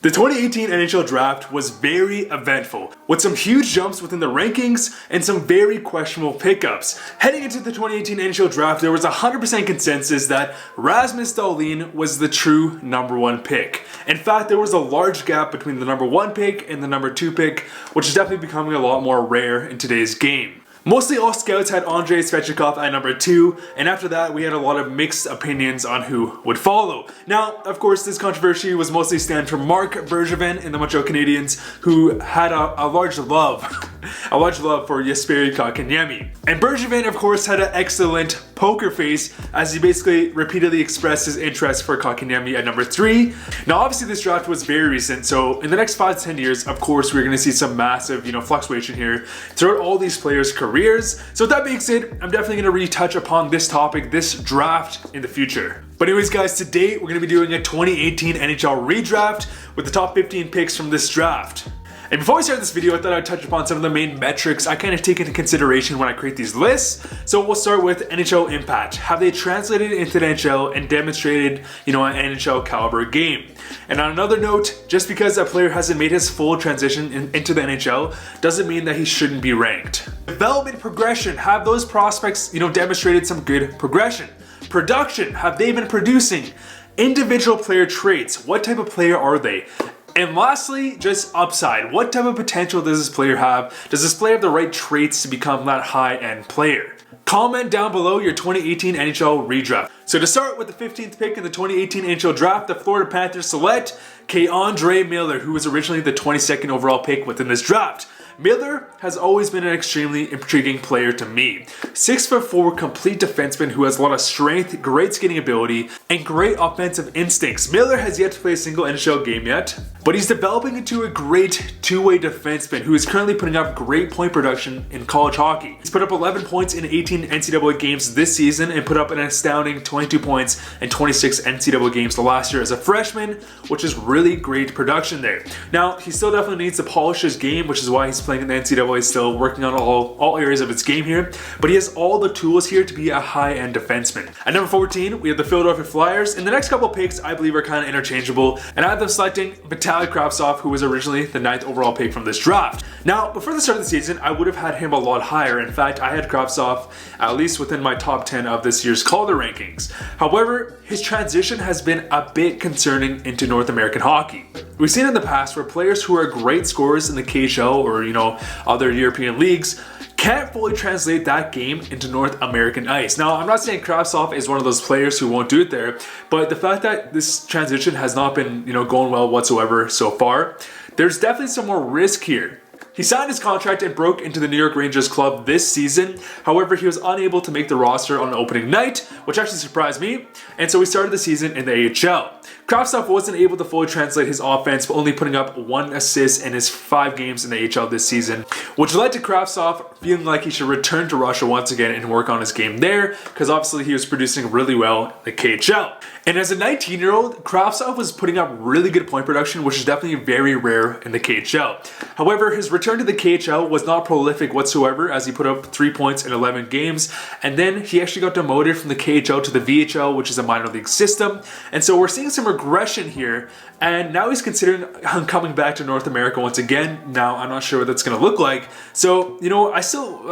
The 2018 NHL draft was very eventful, with some huge jumps within the rankings and some very questionable pickups. Heading into the 2018 NHL draft, there was a 100% consensus that Rasmus Dahlin was the true #1 pick. In fact, there was a large gap between the #1 pick and the #2 pick, which is definitely becoming a lot more rare in today's game. Mostly all scouts had Andrei Svechnikov at #2, and after that we had a lot of mixed opinions on who would follow. Now, of course, this controversy was mostly stemmed from Marc Bergevin and the Montreal Canadiens, who had a large love for Jesperi Kotkaniemi. And Bergevin, of course, had an excellent poker face as he basically repeatedly expressed his interest for Kotkaniemi at #3. Now, obviously this draft was very recent, so in the next 5 to 10 years, of course, we're going to see some massive, fluctuation here throughout all these players' careers. So with that being said, I'm definitely going to retouch upon this topic, this draft, in the future. But anyways guys, today we're going to be doing a 2018 NHL redraft with the top 15 picks from this draft. And before we start this video, I thought I'd touch upon some of the main metrics I kind of take into consideration when I create these lists. So we'll start with NHL impact. Have they translated into the NHL and demonstrated, an NHL caliber game? And on another note, just because a player hasn't made his full transition into the NHL doesn't mean that he shouldn't be ranked. Development progression. Have those prospects, demonstrated some good progression? Production. Have they been producing? Individual player traits. What type of player are they? And lastly, just upside. What type of potential does this player have? Does this player have the right traits to become that high-end player? Comment down below your 2018 NHL redraft. So to start with the 15th pick in the 2018 NHL draft, the Florida Panthers select Andre Miller, who was originally the 22nd overall pick within this draft. Miller has always been an extremely intriguing player to me. 6'4" complete defenseman who has a lot of strength, great skating ability, and great offensive instincts. Miller has yet to play a single NHL game yet, but he's developing into a great two-way defenseman who is currently putting up great point production in college hockey. He's put up 11 points in 18 NCAA games this season and put up an astounding 22 points in 26 NCAA games the last year as a freshman, which is really great production there. Now, he still definitely needs to polish his game, which is why he's playing in the NCAA, still working on all areas of its game here, but he has all the tools here to be a high-end defenseman. At number 14, we have the Philadelphia Flyers, and the next couple picks I believe are kind of interchangeable, and I have them selecting Vitaly Kravtsov, who was originally the 9th overall pick from this draft. Now, before the start of the season, I would have had him a lot higher. In fact, I had Kravtsov at least within my top 10 of this year's Calder rankings. However, his transition has been a bit concerning into North American hockey. We've seen in the past where players who are great scorers in the KHL or, other European leagues can't fully translate that game into North American ice. Now, I'm not saying Kravtsov is one of those players who won't do it there, but the fact that this transition has not been, going well whatsoever so far, there's definitely some more risk here. He signed his contract and broke into the New York Rangers club this season. However, he was unable to make the roster on opening night, which actually surprised me, and so he started the season in the AHL. Kravtsov wasn't able to fully translate his offense, only putting up 1 assist in his 5 games in the AHL this season, which led to Kravtsov feeling like he should return to Russia once again and work on his game there, because obviously he was producing really well in the KHL. And as a 19-year-old, Kravtsov was putting up really good point production, which is definitely very rare in the KHL. However, his return to the KHL was not prolific whatsoever, as he put up 3 points in 11 games, and then he actually got demoted from the KHL to the VHL, which is a minor league system. And so we're seeing some regression here, and now he's considering coming back to North America once again. Now, I'm not sure what that's going to look like. So, I still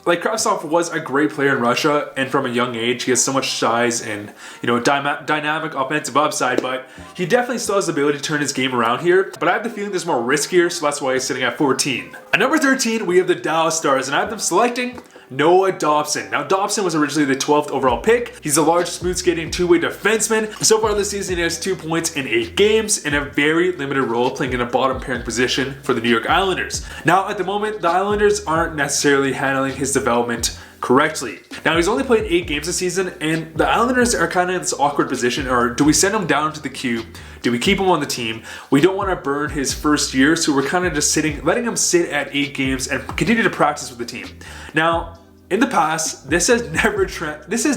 like Kravtsov was a great player in Russia, and from a young age, he has so much size and, dynamic offensive upside, but he definitely still has the ability to turn his game around here. But I have the feeling there's more risk here, so that's why he's sitting at 14. At number 13, we have the Dallas Stars, and I have them selecting Noah Dobson. Now, Dobson was originally the 12th overall pick. He's a large, smooth skating two-way defenseman. So far this season, he has 2 points in 8 games in a very limited role, playing in a bottom pairing position for the New York Islanders. Now, at the moment, the Islanders aren't necessarily handling his development correctly. Now, he's only played 8 games this season, and the Islanders are kind of in this awkward position, or do we send him down to the queue? Do we keep him on the team? We don't want to burn his first year, so we're kind of just letting him sit at 8 games and continue to practice with the team. Now, in the past, this has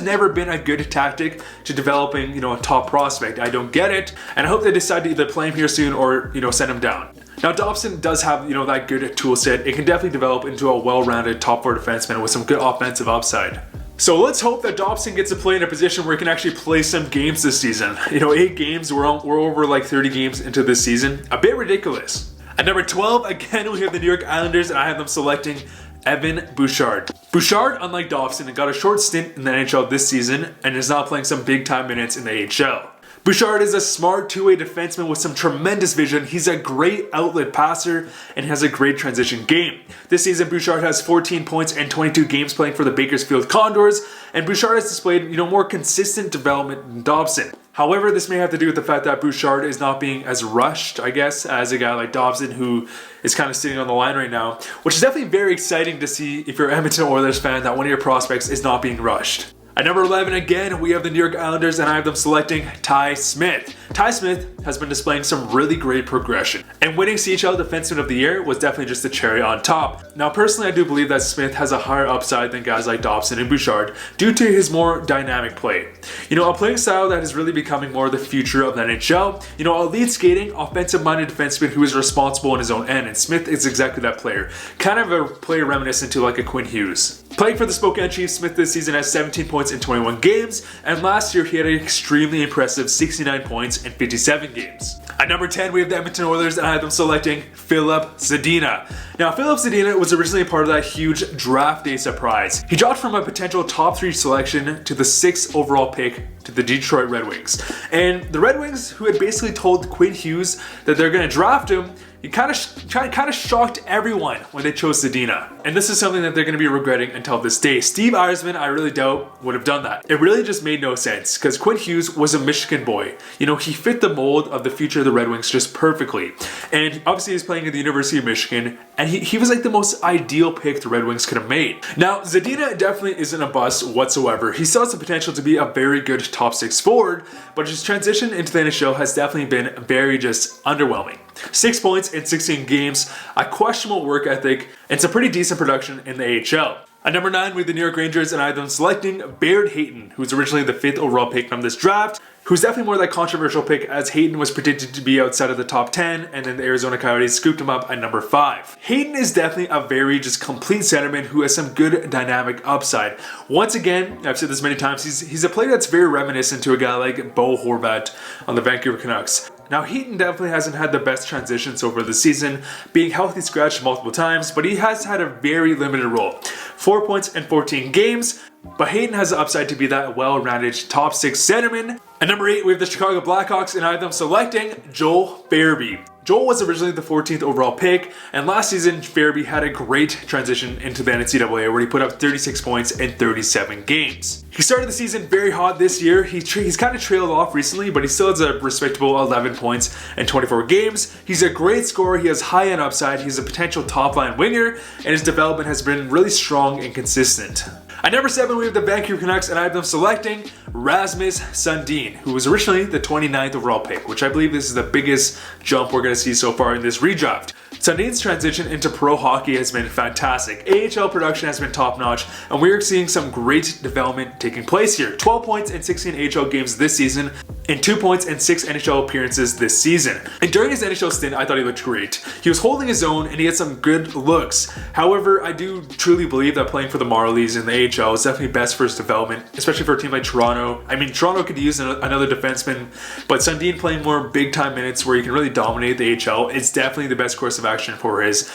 never been a good tactic to developing, a top prospect. I don't get it, and I hope they decide to either play him here soon or, send him down. Now, Dobson does have, that good tool set. It can definitely develop into a well-rounded top 4 defenseman with some good offensive upside. So let's hope that Dobson gets to play in a position where he can actually play some games this season. 8 games, we're over like 30 games into this season. A bit ridiculous. At number 12, again, we have the New York Islanders, and I have them selecting Evan Bouchard. Bouchard, unlike Dobson, got a short stint in the NHL this season and is now playing some big time minutes in the AHL. Bouchard is a smart two-way defenseman with some tremendous vision. He's a great outlet passer and has a great transition game. This season, Bouchard has 14 points and 22 games playing for the Bakersfield Condors, and Bouchard has displayed, more consistent development than Dobson. However, this may have to do with the fact that Bouchard is not being as rushed, I guess, as a guy like Dobson, who is kind of sitting on the line right now, which is definitely very exciting to see if you're an Edmonton Oilers fan, that one of your prospects is not being rushed. At number 11, again, we have the New York Islanders, and I have them selecting Ty Smith. Ty Smith has been displaying some really great progression, and winning CHL Defenseman of the Year was definitely just the cherry on top. Now, personally, I do believe that Smith has a higher upside than guys like Dobson and Bouchard due to his more dynamic play. A playing style that is really becoming more the future of the NHL. A lead skating, offensive-minded defenseman who is responsible in his own end, and Smith is exactly that player. Kind of a player reminiscent to like a Quinn Hughes. Playing for the Spokane Chiefs, Smith this season has 17 points in 21 games, and last year he had an extremely impressive 69 points in 57 games. At number 10, we have the Edmonton Oilers, and I have them selecting Phillip Sadena. Now, Phillip Sadena was originally part of that huge draft day surprise. He dropped from a potential top 3 selection to the 6th overall pick to the Detroit Red Wings. And the Red Wings, who had basically told Quinn Hughes that they're going to draft him, he kind of shocked everyone when they chose Zadina. And this is something that they're going to be regretting until this day. Steve Yzerman, I really doubt, would have done that. It really just made no sense because Quinn Hughes was a Michigan boy. He fit the mold of the future of the Red Wings just perfectly. And obviously he's playing at the University of Michigan, and he was like the most ideal pick the Red Wings could have made. Now, Zadina definitely isn't a bust whatsoever. He still has the potential to be a very good top 6 forward, but his transition into the NHL has definitely been very just underwhelming. 6 points in 16 games, a questionable work ethic, and some pretty decent production in the AHL. At number 9, we have the New York Rangers, and I have them selecting Hayton, who's originally the 5th overall pick from this draft, who's definitely more that controversial pick, as Hayton was predicted to be outside of the top 10, and then the Arizona Coyotes scooped him up at number 5. Hayton is definitely a very just complete centerman who has some good dynamic upside. Once again, I've said this many times, he's a player that's very reminiscent to a guy like Bo Horvat on the Vancouver Canucks. Now, Hayton definitely hasn't had the best transitions over the season, being healthy scratched multiple times, but he has had a very limited role. 4 points in 14 games, but Hayton has the upside to be that well-rounded top 6 centerman. At number 8, we have the Chicago Blackhawks, and I have them selecting Joel Farabee. Joel was originally the 14th overall pick, and last season Farabee had a great transition into the NCAA where he put up 36 points in 37 games. He started the season very hot this year. He's kind of trailed off recently, but he still has a respectable 11 points in 24 games. He's a great scorer, he has high-end upside, he's a potential top-line winger, and his development has been really strong and consistent. At number 7, we have the Vancouver Canucks, and I have them selecting Rasmus Sandin, who was originally the 29th overall pick, which I believe this is the biggest jump we're going to see so far in this redraft. Sandin's transition into pro hockey has been fantastic. AHL production has been top-notch, and we are seeing some great development taking place here. 12 points in 16 AHL games this season, and 2 points in 6 NHL appearances this season. And during his NHL stint, I thought he looked great. He was holding his own, and he had some good looks. However, I do truly believe that playing for the Marlies in the AHL is definitely best for his development, especially for a team like Toronto. I mean, Toronto could use another defenseman, but Sandin playing more big-time minutes where he can really dominate the AHL is definitely the best course of action for his,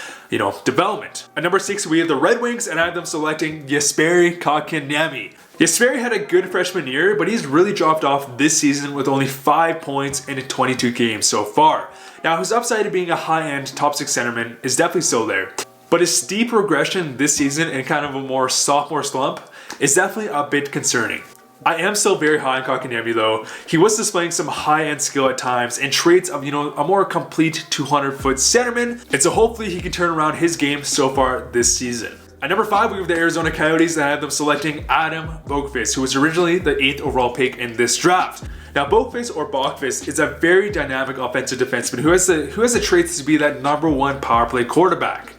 development. At number 6, we have the Red Wings, and I have them selecting Jesperi Kotkaniemi. Jesperi had a good freshman year, but he's really dropped off this season with only 5 points in 22 games so far. Now, his upside of being a high-end top 6 centerman is definitely still there, but his steep progression this season and kind of a more sophomore slump is definitely a bit concerning. I am still very high on Kotkaniemi though. He was displaying some high-end skill at times and traits of, a more complete 200-foot centerman, and so hopefully he can turn around his game so far this season. At number 5, we have the Arizona Coyotes, and I have them selecting Adam Boqvist, who was originally the 8th overall pick in this draft. Now, Boqvist or Boqvist is a very dynamic offensive defenseman who has the traits to be that number 1 power play quarterback.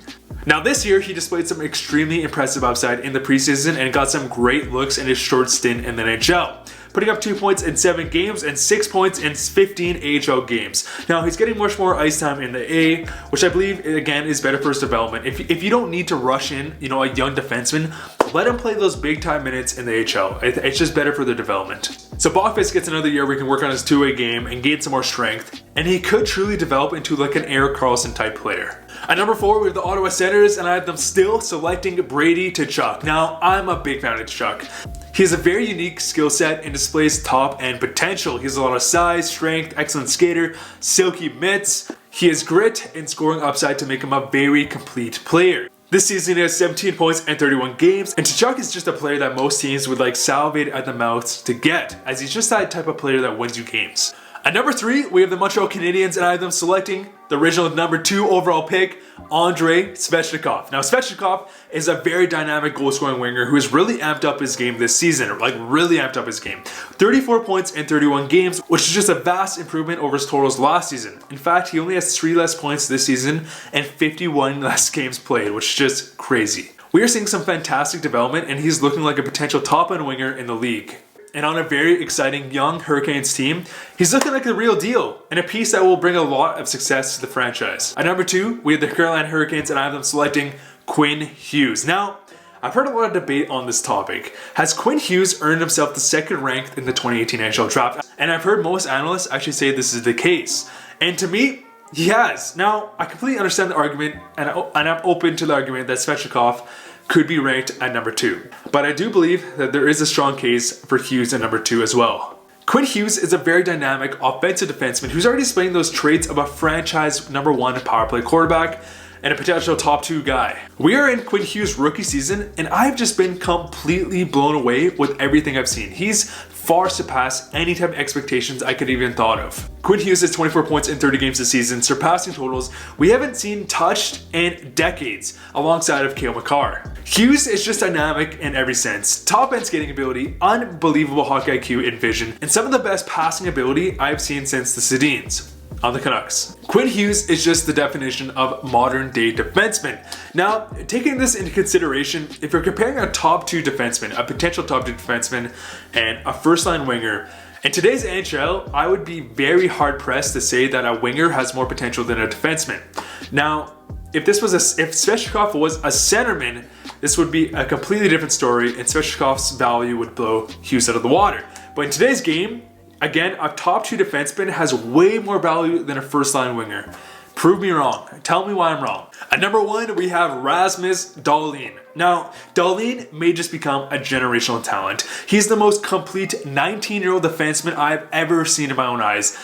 Now, this year, he displayed some extremely impressive upside in the preseason and got some great looks in his short stint in the NHL, putting up 2 points in 7 games and 6 points in 15 AHL games. Now, he's getting much more ice time in the A, which I believe, again, is better for his development. If you don't need to rush in, a young defenseman, Let them play those big time minutes in the AHL. It's just better for their development. So Boqvist gets another year where he can work on his two-way game and gain some more strength, and he could truly develop into like an Erik Karlsson type player. At number 4, we have the Ottawa Senators, and I have them still selecting Brady Tkachuk. Now, I'm a big fan of Tkachuk. He has a very unique skill set and displays top end potential. He has a lot of size, strength, excellent skater, silky mitts. He has grit and scoring upside to make him a very complete player. This season he has 17 points and 31 games, and Tkachuk is just a player that most teams would like salivate at the mouth to get, as he's just that type of player that wins you games. At number 3, we have the Montreal Canadiens, and I have them selecting the original number 2 overall pick, Andrei Svechnikov. Now, Svechnikov is a very dynamic goal-scoring winger who has really amped up his game this season, like really amped up his game. 34 points in 31 games, which is just a vast improvement over his totals last season. In fact, he only has 3 less points this season and 51 less games played, which is just crazy. We are seeing some fantastic development, and he's looking like a potential top-end winger in the league. And on a very exciting young Hurricanes team, he's looking like the real deal and a piece that will bring a lot of success to the franchise. At number 2, we have the Carolina Hurricanes, and I have them selecting Quinn Hughes. Now, I've heard a lot of debate on this topic. Has Quinn Hughes earned himself the second rank in the 2018 NHL draft? And I've heard most analysts actually say this is the case. And to me, he has. Now, I completely understand the argument, and I'm open to the argument that Svechnikov could be ranked at number 2. But I do believe that there is a strong case for Hughes at number 2 as well. Quinn Hughes is a very dynamic offensive defenseman who's already displaying those traits of a franchise number 1 power play quarterback and a potential top 2 guy. We are in Quinn Hughes' rookie season, and I've just been completely blown away with everything I've seen. He's far surpassed any type of expectations I could even thought of. Quinn Hughes has 24 points in 30 games this season, surpassing totals we haven't seen touched in decades, alongside of Cale Makar. Hughes is just dynamic in every sense. Top end skating ability, unbelievable hockey IQ and vision, and some of the best passing ability I've seen since the Sedins on the Canucks. Quinn Hughes is just the definition of modern day defenseman. Now, taking this into consideration, if you're comparing a top 2 defenseman, a potential top 2 defenseman, and a first line winger, in today's NHL, I would be very hard pressed to say that a winger has more potential than a defenseman. Now, if Svechnikov was a centerman, this would be a completely different story, and Svechnikov's value would blow Hughes out of the water. But in today's game, again, a top 2 defenseman has way more value than a first line winger. Prove me wrong. Tell me why I'm wrong. At number 1, we have Rasmus Dahlin. Now, Dalene may just become a generational talent. He's the most complete 19-year-old defenseman I've ever seen in my own eyes.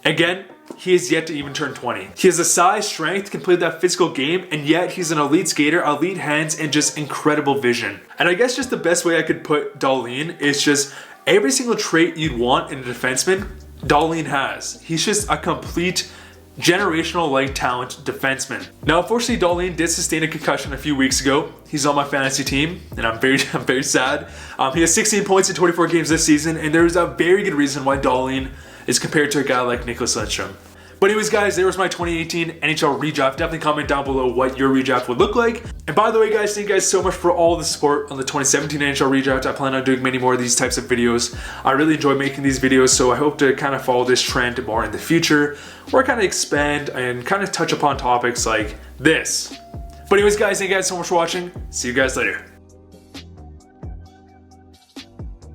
Again, he is yet to even turn 20. He has the size, strength, can play that physical game, and yet he's an elite skater, elite hands, and just incredible vision. And I guess just the best way I could put Dahlin is just every single trait you'd want in a defenseman, Dahlin has. He's just a complete generational-like talent defenseman. Now, unfortunately, Dahlin did sustain a concussion a few weeks ago. He's on my fantasy team, and I'm very sad. He has 16 points in 24 games this season, and there's a very good reason why Dahlin is compared to a guy like Nicklas Lidstrom. But anyways, guys, there was my 2018 NHL redraft. Definitely comment down below what your redraft would look like. And by the way, guys, thank you guys so much for all the support on the 2017 NHL redraft. I plan on doing many more of these types of videos. I really enjoy making these videos, so I hope to kind of follow this trend more in the future, or kind of expand and kind of touch upon topics like this. But anyways, guys, thank you guys so much for watching. See you guys later.